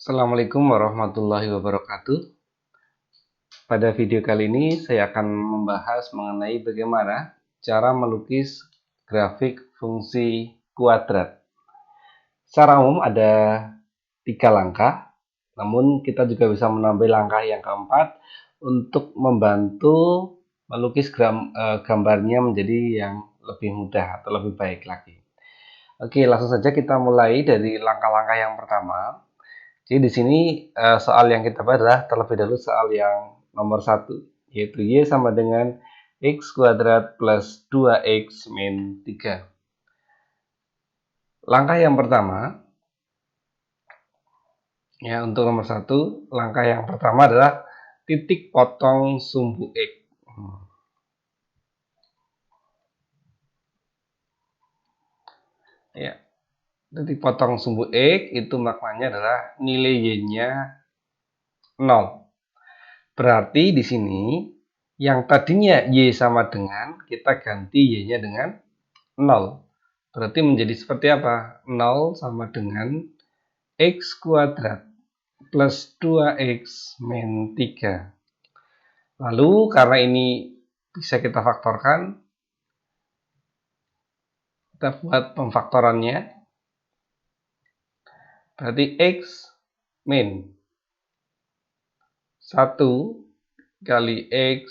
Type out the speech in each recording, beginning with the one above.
Assalamualaikum warahmatullahi wabarakatuh. Pada video kali ini saya akan membahas mengenai bagaimana cara melukis grafik fungsi kuadrat. Secara umum ada 3 langkah, namun kita juga bisa menambah langkah yang keempat untuk membantu melukis gambarnya menjadi yang lebih mudah atau lebih baik lagi. Oke, langsung saja kita mulai dari langkah-langkah yang pertama. Jadi di sini soal yang kita bahas adalah terlebih dahulu soal yang nomor 1, yaitu Y sama dengan X kuadrat plus 2X min 3. Langkah yang pertama, ya untuk nomor 1, langkah yang pertama adalah titik potong sumbu X. Ya, titik potong sumbu X itu maknanya adalah nilai Y-nya 0. Berarti di sini yang tadinya Y sama dengan, kita ganti Y-nya dengan 0. Berarti menjadi seperti apa? 0 sama dengan X kuadrat plus 2X min 3. Lalu karena ini bisa kita faktorkan, kita buat pemfaktorannya. Berarti X min 1 kali X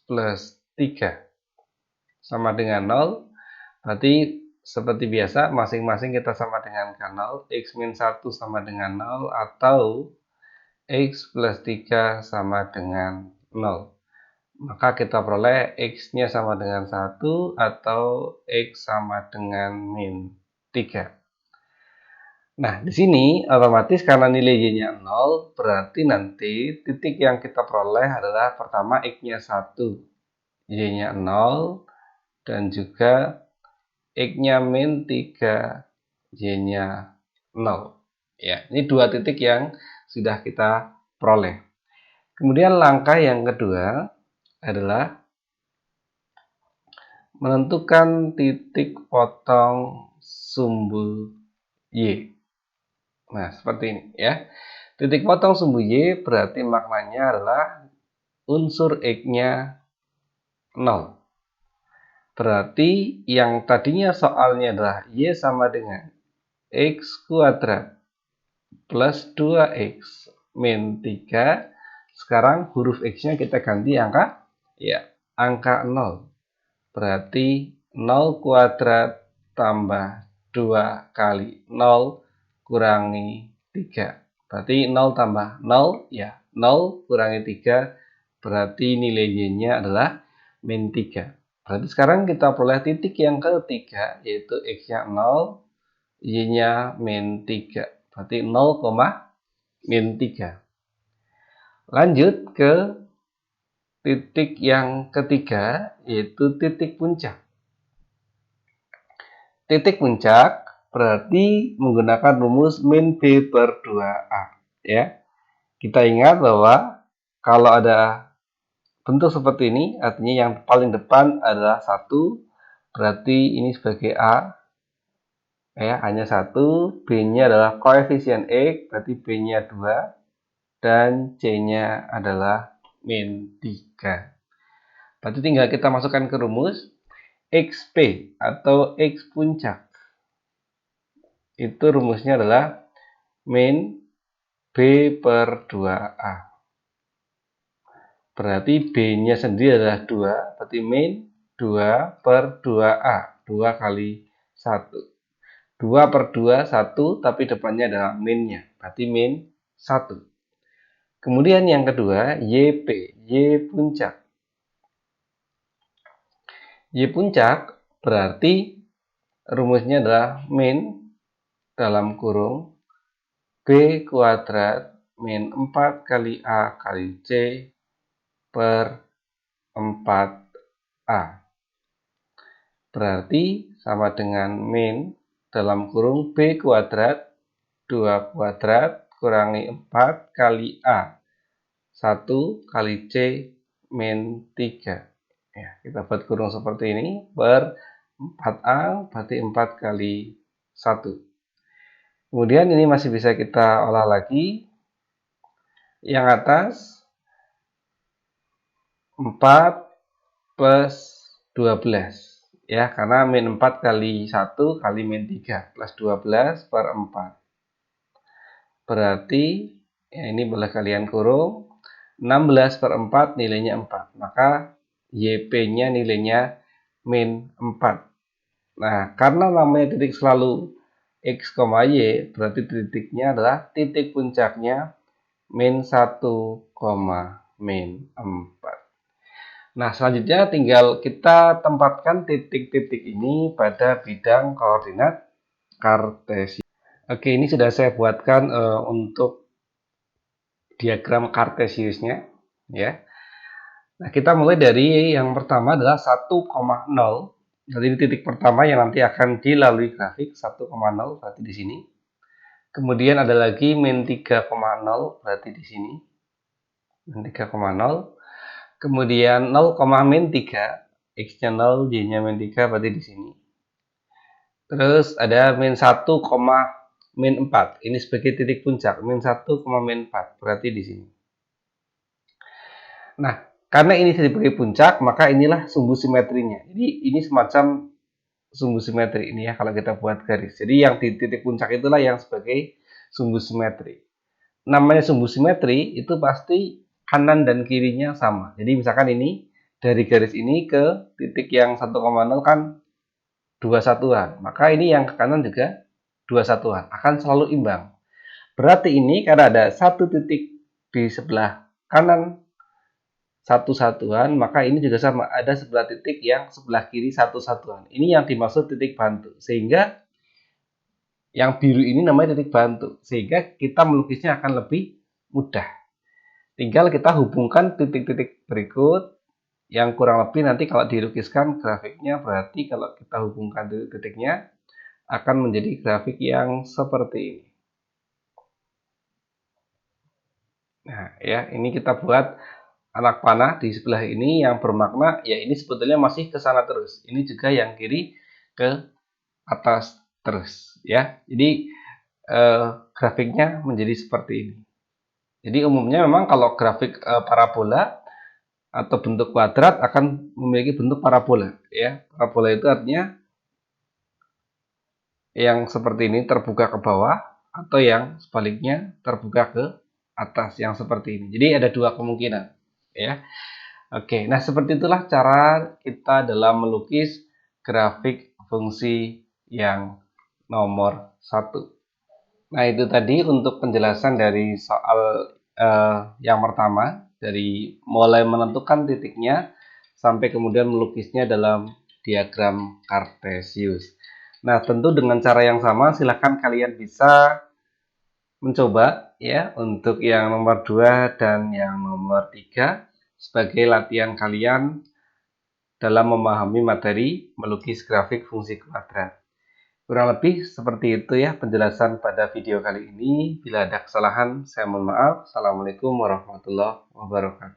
plus 3 sama dengan 0. Berarti seperti biasa, masing-masing kita sama dengan K0, X min 1 sama dengan 0, atau X plus 3 sama dengan 0. Maka kita peroleh X-nya sama dengan 1 atau X sama dengan min 3. Nah, di sini otomatis karena nilai Y-nya 0, berarti nanti titik yang kita peroleh adalah pertama X-nya 1, Y-nya 0, dan juga X-nya min 3, Y-nya 0. Ya, ini dua titik yang sudah kita peroleh. Kemudian langkah yang kedua adalah menentukan titik potong sumbu Y. Nah, seperti ini ya. Titik potong sumbu Y berarti maknanya adalah unsur X-nya 0. Berarti yang tadinya soalnya adalah Y sama dengan X kuadrat plus 2X min 3. Sekarang huruf X-nya kita ganti angka, ya, angka 0. Berarti 0 kuadrat tambah 2 kali 0 kurangi 3. Berarti 0 tambah 0, ya, 0 kurangi 3. Berarti nilai Y-nya adalah min 3. Berarti sekarang kita peroleh titik yang ketiga, yaitu X-nya 0, Y-nya min 3. Berarti 0, min 3. Lanjut ke titik yang ketiga, yaitu titik puncak. Titik puncak berarti menggunakan rumus min B per 2A. Ya. Kita ingat bahwa kalau ada bentuk seperti ini, artinya yang paling depan adalah 1, berarti ini sebagai A, ya, hanya 1, B-nya adalah koefisien X, berarti B-nya 2, dan C-nya adalah min 3. Berarti tinggal kita masukkan ke rumus XP atau X puncak. Itu rumusnya adalah min B per 2A. Berarti B-nya sendiri adalah 2, berarti min 2 per 2A, 2 kali 1. 2 per 2, 1, tapi depannya adalah minnya, berarti min 1. Kemudian yang kedua, YP, Y puncak. Y puncak berarti rumusnya adalah min dalam kurung B kuadrat min 4 kali A kali C per 4A. Berarti sama dengan min dalam kurung B kuadrat 2 kuadrat kurangi 4 kali A 1 kali C min 3. Ya, kita buat kurung seperti ini per 4A berarti 4 kali 1. Kemudian ini masih bisa kita olah lagi. Yang atas 4 plus 12 ya, karena min 4 kali 1 kali min 3 plus 12 per 4. Berarti ya ini boleh kalian kurung, 16 per 4 nilainya 4, maka YP-nya nilainya min 4. Nah, karena namanya titik selalu X, Y, berarti titiknya adalah titik puncaknya min 1, min 4. Nah, selanjutnya tinggal kita tempatkan titik-titik ini pada bidang koordinat kartesius. Oke, ini sudah saya buatkan untuk diagram kartesiusnya, ya. Nah, kita mulai dari yang pertama adalah 1,0. Jadi titik pertama yang nanti akan dilalui grafik 1,0 berarti di sini. Kemudian ada lagi min 3,0 berarti di sini. Min 3,0. Kemudian 0, min 3, X-nya 0, Y-nya min 3 berarti di sini. Terus ada min 1, min 4. Ini sebagai titik puncak, min 1, min 4 berarti di sini. Nah, karena ini sebagai puncak, maka inilah sumbu simetrinya. Jadi ini semacam sumbu simetri ini ya kalau kita buat garis. Jadi yang di titik puncak itulah yang sebagai sumbu simetri. Namanya sumbu simetri itu pasti kanan dan kirinya sama. Jadi misalkan ini dari garis ini ke titik yang 1,0 kan 2 satuan. Maka ini yang ke kanan juga 2 satuan. Akan selalu imbang. Berarti ini karena ada satu titik di sebelah kanan 1 satuan, maka ini juga sama. Ada sebelah titik yang sebelah kiri 1 satuan. Ini yang dimaksud titik bantu. Sehingga yang biru ini namanya titik bantu. Sehingga kita melukisnya akan lebih mudah. Tinggal kita hubungkan titik-titik berikut yang kurang lebih nanti kalau dilukiskan grafiknya, berarti kalau kita hubungkan titik-titiknya akan menjadi grafik yang seperti ini. Nah, ya, ini kita buat anak panah di sebelah ini yang bermakna ya ini sebetulnya masih ke sana terus. Ini juga yang kiri ke atas terus, ya. Jadi grafiknya menjadi seperti ini. Jadi umumnya memang kalau grafik parabola atau bentuk kuadrat akan memiliki bentuk parabola, ya. Parabola itu artinya yang seperti ini terbuka ke bawah atau yang sebaliknya terbuka ke atas yang seperti ini. Jadi ada dua kemungkinan, ya. Oke, nah seperti itulah cara kita dalam melukis grafik fungsi yang nomor 1. Nah, itu tadi untuk penjelasan dari soal yang pertama, dari mulai menentukan titiknya sampai kemudian melukisnya dalam diagram kartesius. Nah, tentu dengan cara yang sama silakan kalian bisa mencoba ya untuk yang nomor 2 dan yang nomor 3 sebagai latihan kalian dalam memahami materi melukis grafik fungsi kuadrat. Kurang lebih seperti itu ya penjelasan pada video kali ini. Bila ada kesalahan, saya mohon maaf. Assalamualaikum warahmatullahi wabarakatuh.